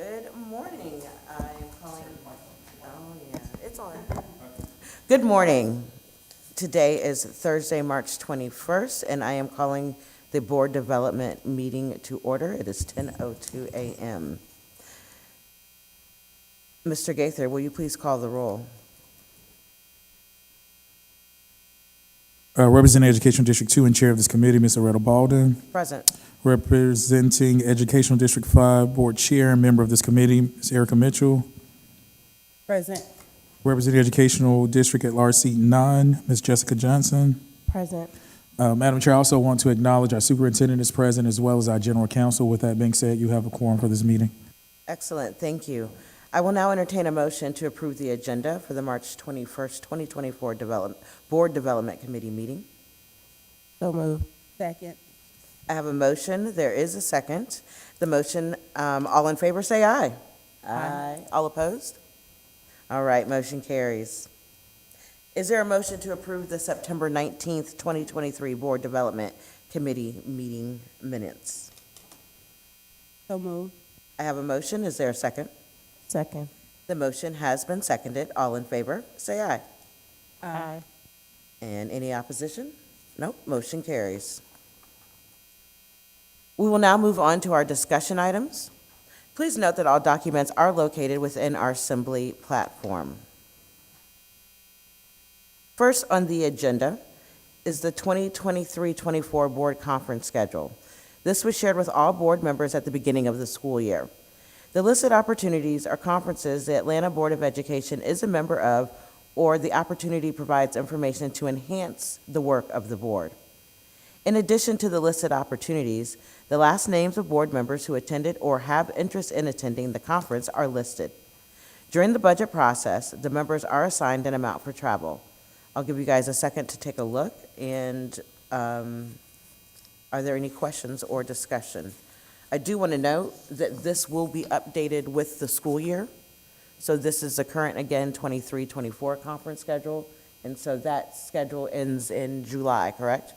Good morning. I am calling, oh yeah, it's on. Good morning. Today is Thursday, March 21st, and I am calling the Board Development Meeting to order. It is 10:02 a.m. Mr. Gaither, will you please call the roll? Representing Educational District 2 and Chair of this committee, Ms. Loretta Balden. Present. Representing Educational District 5 Board Chair and member of this committee, Ms. Erica Mitchell. Present. Representing Educational District at Large Seat 9, Ms. Jessica Johnson. Present. Madam Chair, I also want to acknowledge our superintendent is present as well as our general counsel. With that being said, you have a quorum for this meeting. Excellent, thank you. I will now entertain a motion to approve the agenda for the March 21st, 2024 Board Development Committee meeting. So moved. Second. I have a motion, there is a second. The motion, all in favor, say aye. Aye. All opposed? All right, motion carries. Is there a motion to approve the September 19th, 2023 Board Development Committee meeting minutes? So moved. I have a motion, is there a second? Second. The motion has been seconded. All in favor, say aye. Aye. And any opposition? Nope, motion carries. We will now move on to our discussion items. Please note that all documents are located within our Assembly platform. First on the agenda is the 2023-24 Board Conference schedule. This was shared with all board members at the beginning of the school year. The listed opportunities are conferences the Atlanta Board of Education is a member of, or the opportunity provides information to enhance the work of the board. In addition to the listed opportunities, the last names of board members who attended or have interest in attending the conference are listed. During the budget process, the members are assigned an amount for travel. I'll give you guys a second to take a look, and are there any questions or discussion? I do want to note that this will be updated with the school year. So this is the current, again, 23-24 conference schedule, and so that schedule ends in July, correct?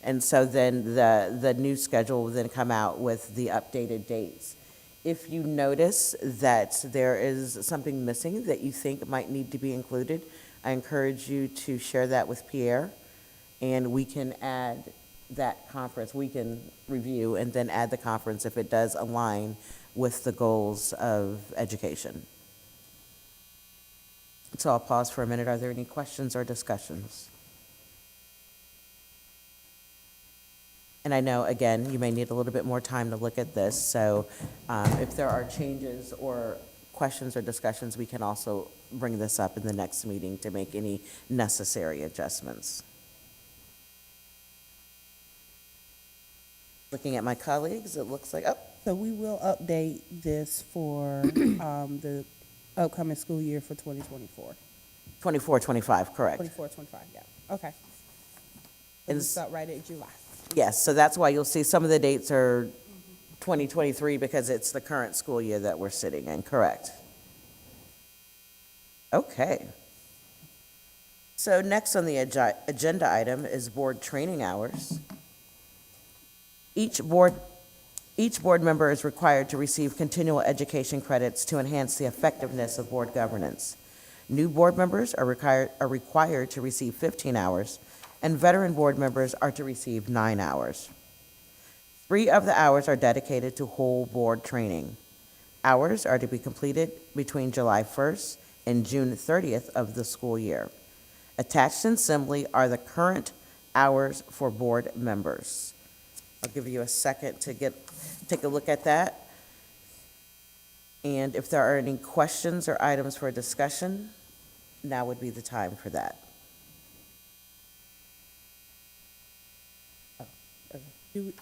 And so then the new schedule will then come out with the updated dates. If you notice that there is something missing that you think might need to be included, I encourage you to share that with Pierre, and we can add that conference. We can review and then add the conference if it does align with the goals of education. So I'll pause for a minute. Are there any questions or discussions? And I know, again, you may need a little bit more time to look at this, so if there are changes or questions or discussions, we can also bring this up in the next meeting to make any necessary adjustments. Looking at my colleagues, it looks like, So we will update this for the upcoming school year for 2024. 24-25, correct. 24-25, yeah. Okay. So we Is- start right at July. Yes, so that's why you'll see some of the dates are 2023 because it's the current school year that we're sitting in, correct? Okay. So next on the agenda item is board training hours. Each board member is required to receive continual education credits to enhance the effectiveness of board governance. New board members are required to receive 15 hours, and veteran board members are to receive 9 hours. 3 of the hours are dedicated to whole board training. Hours are to be completed between July 1st and June 30th of the school year. Attached in Assembly are the current hours for board members. I'll give you a second to take a look at that. And if there are any questions or items for discussion, now would be the time for that.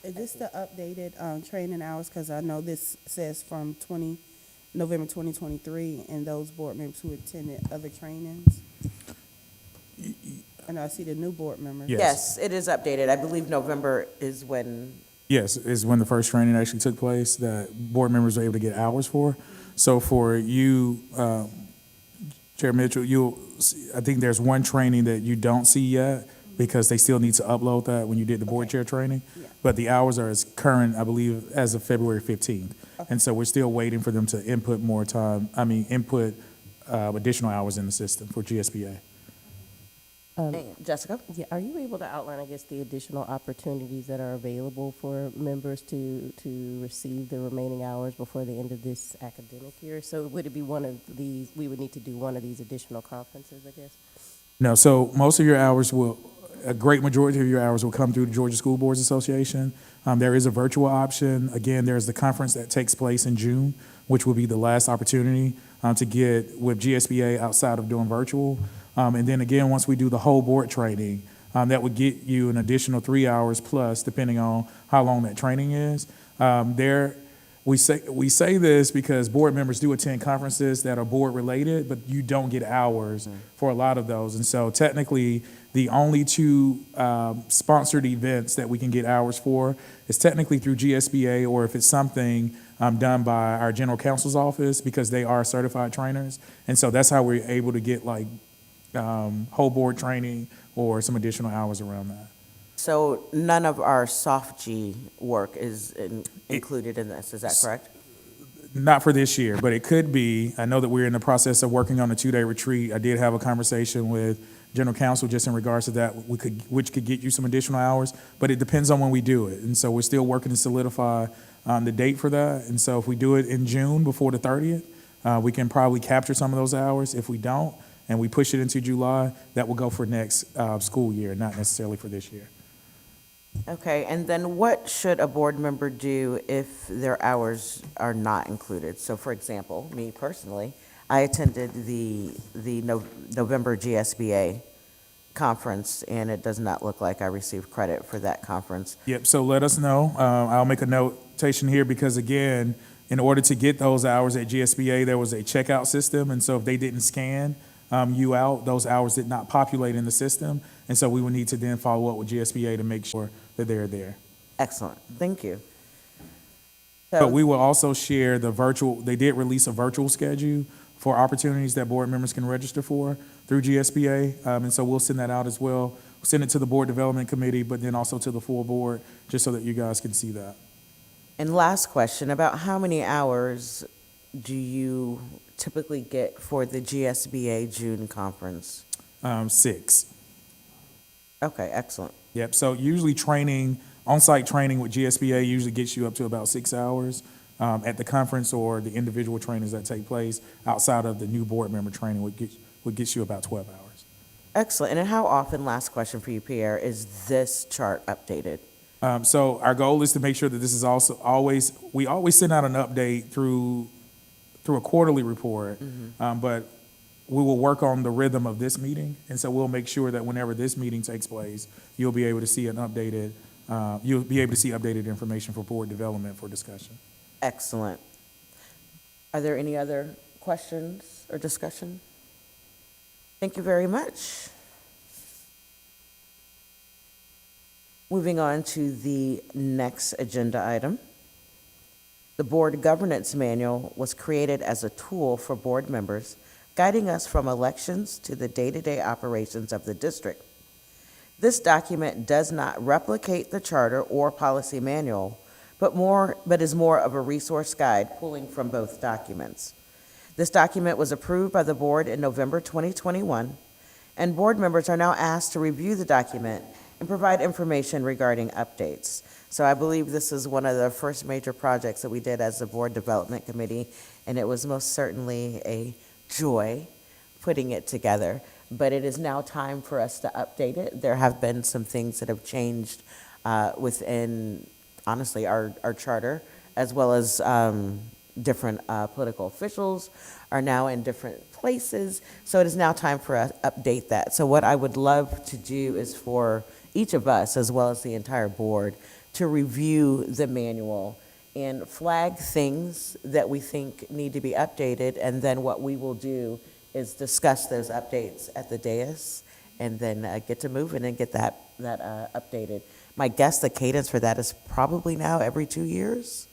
Is this the updated training hours? Because I know this says from November 2023, and those board members who attended other trainings. And I see the new board members. Yes. Yes, it is updated. I believe November is when, Yes, is when the first training actually took place that board members were able to get hours for. So for you, Chair Mitchell, I think there's one training that you don't see yet, because they still need to upload that when you did the board chair training. Yeah. But the hours are as current, I believe, as of February 15th. And so we're still waiting for them to input additional hours in the system for GSBA. Jessica? Yeah, are you able to outline, I guess, the additional opportunities that are available for members to receive the remaining hours before the end of this academic year? So would it be one of these, we would need to do one of these additional conferences, I guess? No, so most of your hours a great majority of your hours will come through the Georgia School Boards Association. There is a virtual option. Again, there's the conference that takes place in June, which will be the last opportunity to get with GSBA outside of doing virtual. And then again, once we do the whole board training, that would get you an additional 3 hours plus, depending on how long that training is. We say this because board members do attend conferences that are board related, but you don't get hours for a lot of those. And so technically, the only two sponsored events that we can get hours for is technically through GSBA, or if it's something done by our general counsel's office, because they are certified trainers. And so that's how we're able to get like whole board training or some additional hours around that. So none of our soft G work is included in this, is that correct? Not for this year, but it could be. I know that we're in the process of working on a 2-day retreat. I did have a conversation with general counsel just in regards to that, which could get you some additional hours, but it depends on when we do it. And so we're still working to solidify the date for that. And so if we do it in June before the 30th, we can probably capture some of those hours. If we don't, and we push it into July, that will go for next school year, not necessarily for this year. Okay, and then what should a board member do if their hours are not included? So for example, me personally, I attended the November GSBA conference, and it does not look like I received credit for that conference. Yep, so let us know. I'll make a notation here because, again, in order to get those hours at GSBA, there was a checkout system, and so if they didn't scan you out, those hours did not populate in the system, and so we would need to then follow up with GSBA to make sure that they're there. Excellent, thank you. But we will also share the virtual, they did release a virtual schedule for opportunities that board members can register for through GSBA, and so we'll send that out as well. We'll send it to the Board Development Committee, but then also to the full board, just so that you guys can see that. And last question, about how many hours do you typically get for the GSBA June conference? 6. Okay, excellent. Yep, so usually on-site training with GSBA usually gets you up to about 6 hours at the conference, or the individual trainings that take place outside of the new board member training would get you about 12 hours. Excellent, and how often, last question for you, Pierre, is this chart updated? So our goal is to make sure that this is also we always send out an update through a quarterly report, but we will work on the rhythm of this meeting, and so we'll make sure that whenever this meeting takes place, you'll be able to see updated information for board development for discussion. Excellent. Are there any other questions or discussion? Thank you very much. Moving on to the next agenda item. The Board Governance Manual was created as a tool for board members, guiding us from elections to the day-to-day operations of the district. This document does not replicate the charter or policy manual, but is more of a resource guide pulling from both documents. This document was approved by the board in November 2021, and board members are now asked to review the document and provide information regarding updates. So I believe this is one of the first major projects that we did as the Board Development Committee, and it was most certainly a joy putting it together. But it is now time for us to update it. There have been some things that have changed within, honestly, our charter, as well as different political officials are now in different places. So it is now time for us to update that. So what I would love to do is for each of us, as well as the entire board, to review the manual and flag things that we think need to be updated, and then what we will do is discuss those updates at the dais, and then get to moving and get that updated. My guess, the cadence for that is probably now every 2 years.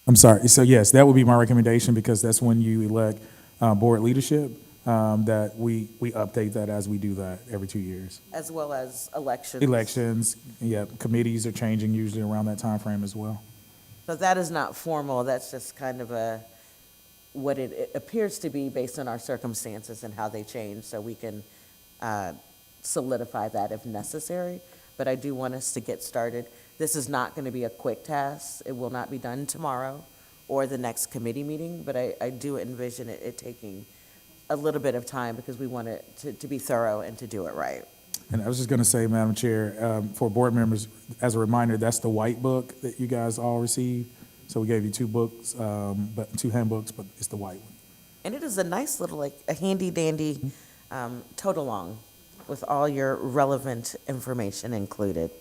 I'm sorry. So yes, that would be my recommendation, because that's when you elect board leadership. that we update that as we do that every 2 years. As well as elections. Elections, yeah, committees are changing usually around that time frame as well. So that is not formal, that's just kind of what it appears to be based on our circumstances and how they change, so we can solidify that if necessary. But I do want us to get started. This is not going to be a quick task. It will not be done tomorrow or the next committee meeting, but I do envision it taking a little bit of time because we want it to be thorough and to do it right. And I was just going to say, Madam Chair, for board members, as a reminder, that's the white book that you guys all received. So we gave you 2 books, but 2 handbooks, but it's the white one. And it is a nice little, like, a handy dandy tote-along with all your relevant information included.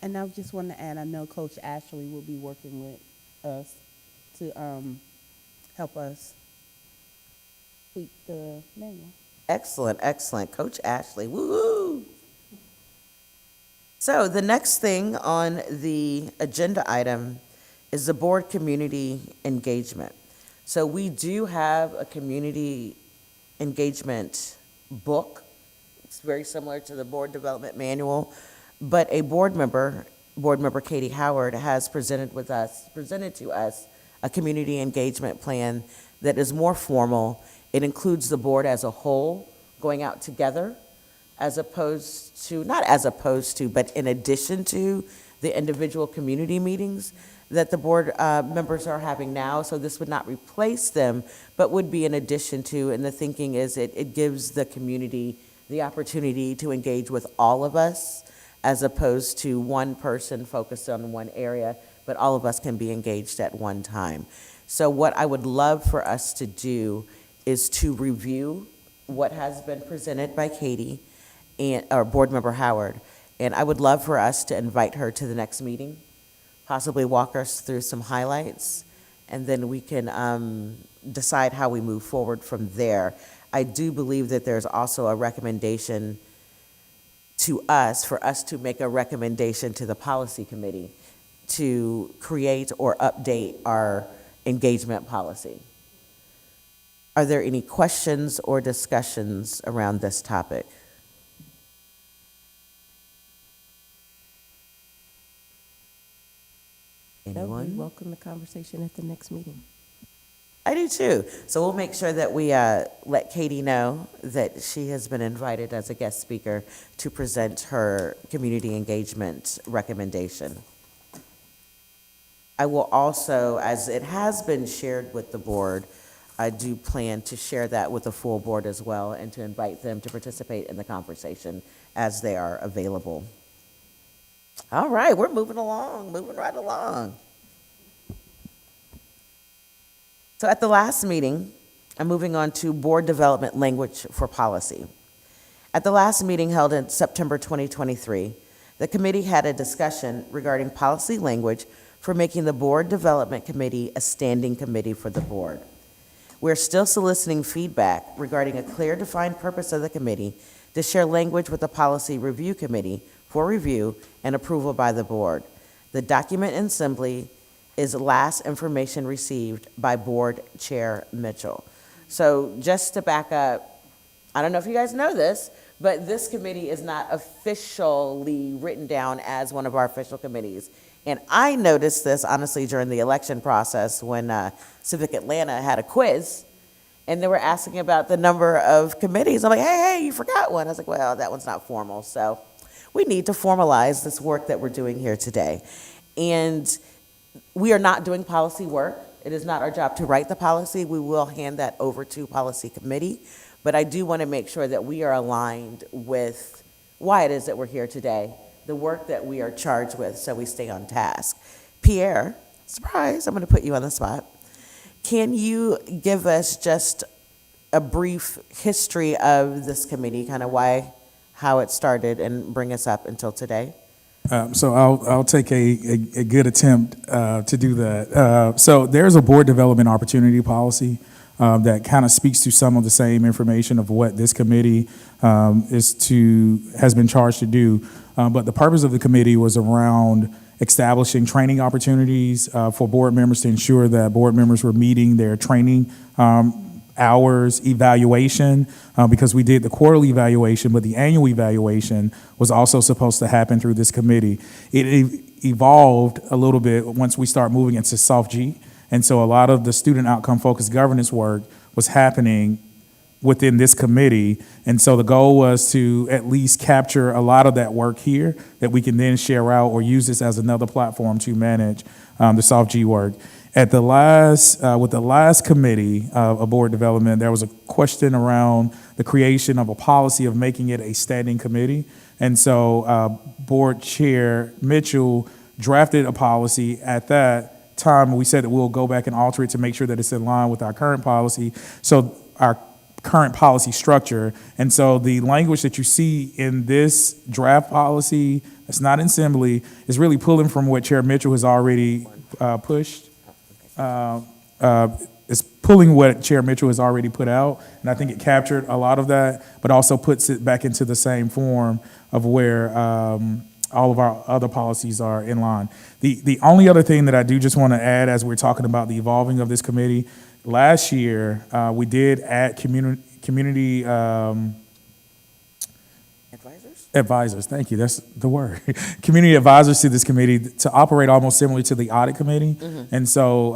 And I just want to add, I know Coach Ashley will be working with us to help us tweak the manual. Excellent, excellent. Coach Ashley, woo-hoo! So the next thing on the agenda item is the board community engagement. So we do have a community engagement book. It's very similar to the board development manual, but a board member Katie Howard, has presented to us a community engagement plan that is more formal. It includes the board as a whole going out together, but in addition to the individual community meetings that the board members are having now. So this would not replace them, but would be in addition to, and the thinking is it gives the community the opportunity to engage with all of us as opposed to one person focused on one area, but all of us can be engaged at one time. So what I would love for us to do is to review what has been presented by Katie or Board Member Howard. And I would love for us to invite her to the next meeting, possibly walk us through some highlights, and then we can decide how we move forward from there. I do believe that there's also a recommendation to us, for us to make a recommendation to the policy committee to create or update our engagement policy. Are there any questions or discussions around this topic? No, we Anyone? welcome the conversation at the next meeting. I do too. So we'll make sure that we let Katie know that she has been invited as a guest speaker to present her community engagement recommendation. I will also, as it has been shared with the board, I do plan to share that with the full board as well and to invite them to participate in the conversation as they are available. All right, we're moving right along. So at the last meeting, I'm moving on to board development language for policy. At the last meeting held in September 2023, the committee had a discussion regarding policy language for making the board development committee a standing committee for the board. We're still soliciting feedback regarding a clear defined purpose of the committee to share language with the policy review committee for review and approval by the board. The document in assembly is last information received by Board Chair Mitchell. So just to back up, I don't know if you guys know this, but this committee is not officially written down as one of our official committees. And I noticed this, honestly, during the election process when Civic Atlanta had a quiz, and they were asking about the number of committees. I'm like, hey, you forgot one. I was like, well, that one's not formal. So we need to formalize this work that we're doing here today. And we are not doing policy work. It is not our job to write the policy. We will hand that over to policy committee. But I do want to make sure that we are aligned with why it is that we're here today, the work that we are charged with, so we stay on task. Pierre, surprise, I'm going to put you on the spot. Can you give us just a brief history of this committee, kind of how it started, and bring us up until today? So I'll take a good attempt to do that. So there's a board development opportunity policy that kind of speaks to some of the same information of what this committee has been charged to do. But the purpose of the committee was around establishing training opportunities for board members to ensure that board members were meeting their training hours evaluation because we did the quarterly evaluation, but the annual evaluation was also supposed to happen through this committee. It evolved a little bit once we start moving into SOFG, and so a lot of the student outcome focused governance work was happening within this committee. And so the goal was to at least capture a lot of that work here that we can then share out or use this as another platform to manage the SOFG work. At the last, with the last committee of board development, there was a question around the creation of a policy of making it a standing committee. And so Board Chair Mitchell drafted a policy at that time. We said that we'll go back and alter it to make sure that it's in line with our current policy. So our current policy structure. And so the language that you see in this draft policy, it's not in assembly, is really pulling from what Chair Mitchell has already pushed. It's pulling what Chair Mitchell has already put out, and I think it captured a lot of that, but also puts it back into the same form of where all of our other policies are in line. The only other thing that I do just want to add as we're talking about the evolving of this committee, last year, we did add community advisors, thank you, that's the word. Community advisors to this committee to operate almost similarly to the audit committee. And so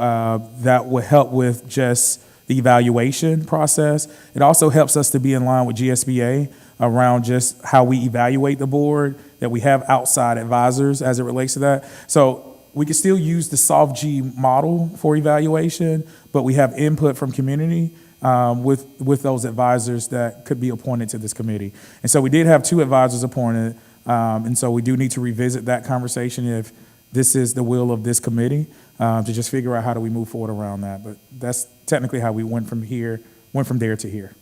that will help with just the evaluation process. It also helps us to be in line with GSBA around just how we evaluate the board, that we have outside advisors as it relates to that. So we can still use the SOFG model for evaluation, but we have input from community with those advisors that could be appointed to this committee. And so we did have 2 advisors appointed, and so we do need to revisit that conversation if this is the will of this committee, to just figure out how do we move forward around that. But that's technically how we went from there to here.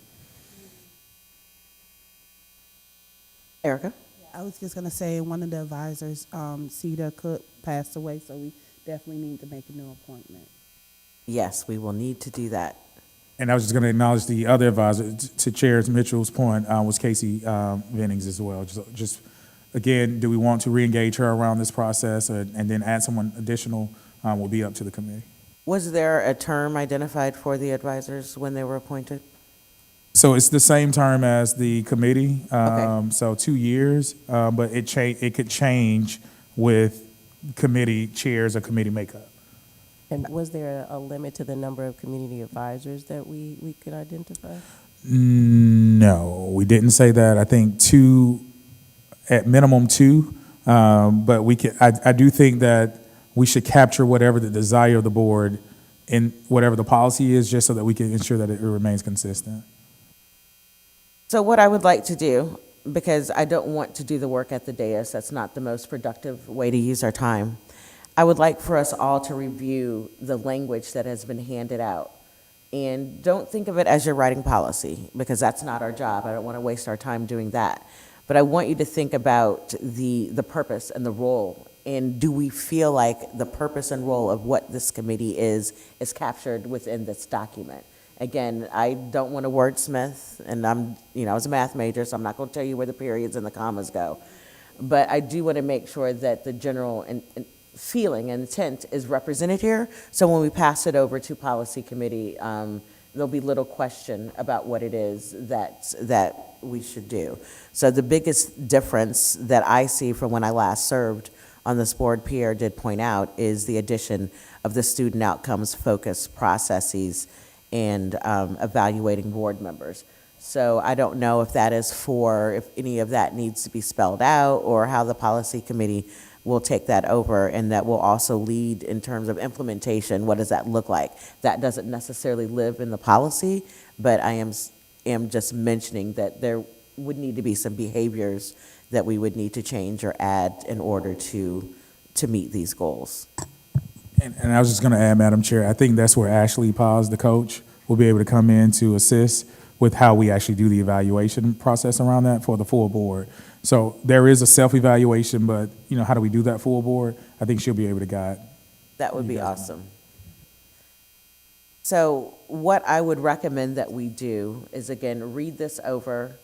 Erica? I was just gonna say, one of the advisors, Cedar Cook, passed away, so we definitely need to make a new appointment. Yes, we will need to do that. And I was just going to acknowledge the other advisor, to Chair Mitchell's point, was Casey Vennings as well. Just again, do we want to reengage her around this process and then add someone additional will be up to the committee. Was there a term identified for the advisors when they were appointed? So it's the same term as the committee, Okay. so 2 years, but it could change with committee chairs or committee makeup. And was there a limit to the number of community advisors that we could identify? No, we didn't say that. I think 2, at minimum 2, but we can. I do think that we should capture whatever the desire of the board in whatever the policy is, just so that we can ensure that it remains consistent. So what I would like to do, because I don't want to do the work at the dais, that's not the most productive way to use our time. I would like for us all to review the language that has been handed out. And don't think of it as you're writing policy, because that's not our job. I don't want to waste our time doing that. But I want you to think about the purpose and the role. And do we feel like the purpose and role of what this committee is captured within this document? Again, I don't want to wordsmith, and I was a math major, so I'm not going to tell you where the periods and the commas go. But I do want to make sure that the general feeling and intent is represented here. So when we pass it over to policy committee, there'll be little question about what it is that we should do. So the biggest difference that I see from when I last served on this board, Pierre did point out, is the addition of the student outcomes focused processes and evaluating board members. So I don't know if that is if any of that needs to be spelled out, or how the policy committee will take that over, and that will also lead in terms of implementation. What does that look like? That doesn't necessarily live in the policy, but I am just mentioning that there would need to be some behaviors that we would need to change or add in order to meet these goals. And I was just going to add, Madam Chair, I think that's where Ashley Paz, the coach, will be able to come in to assist with how we actually do the evaluation process around that for the full board. So there is a self-evaluation, but how do we do that full board? I think she'll be able to guide. That would be awesome. So what I would recommend that we do is, again, read this over,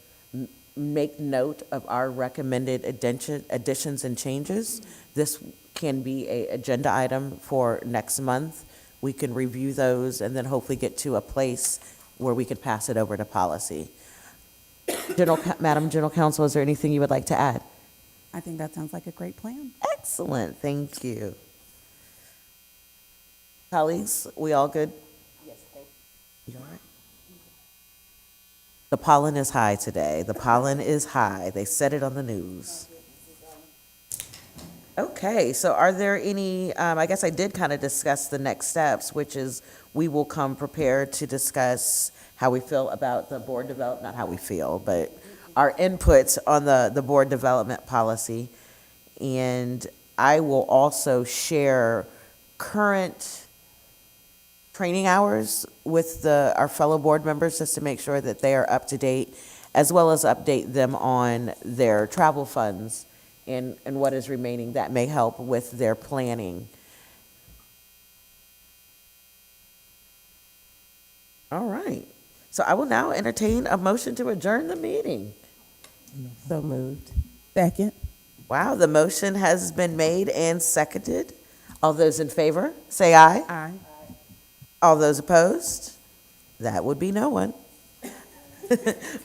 make note of our recommended additions and changes. This can be an agenda item for next month. We can review those and then hopefully get to a place where we could pass it over to policy. Madam General Counsel, is there anything you would like to add? I think that sounds like a great plan. Excellent, thank you. Colleagues, we all good? Yes, thank You all right? The pollen is high today. The pollen is high. They said it on the news. Okay, so are there any, I guess I did kind of discuss the next steps, which is we will come prepared to discuss how we feel about the board develop, not how we feel, but our inputs on the board development policy. And I will also share current training hours with our fellow board members, just to make sure that they are up to date, as well as update them on their travel funds and what is remaining. That may help with their planning. All right. So I will now entertain a motion to adjourn the meeting. So moved. Second. Wow, the motion has been made and seconded. All those in favor, say aye. Aye. All those opposed? That would be no one.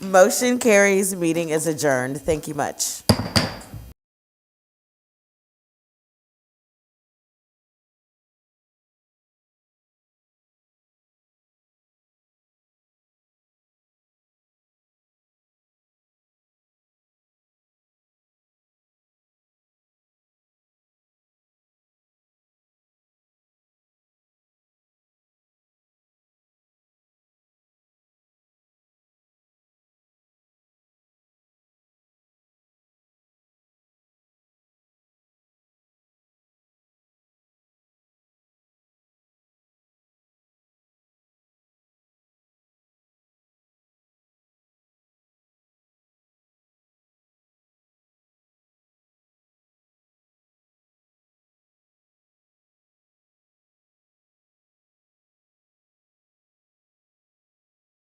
Motion carries, meeting is adjourned. Thank you much.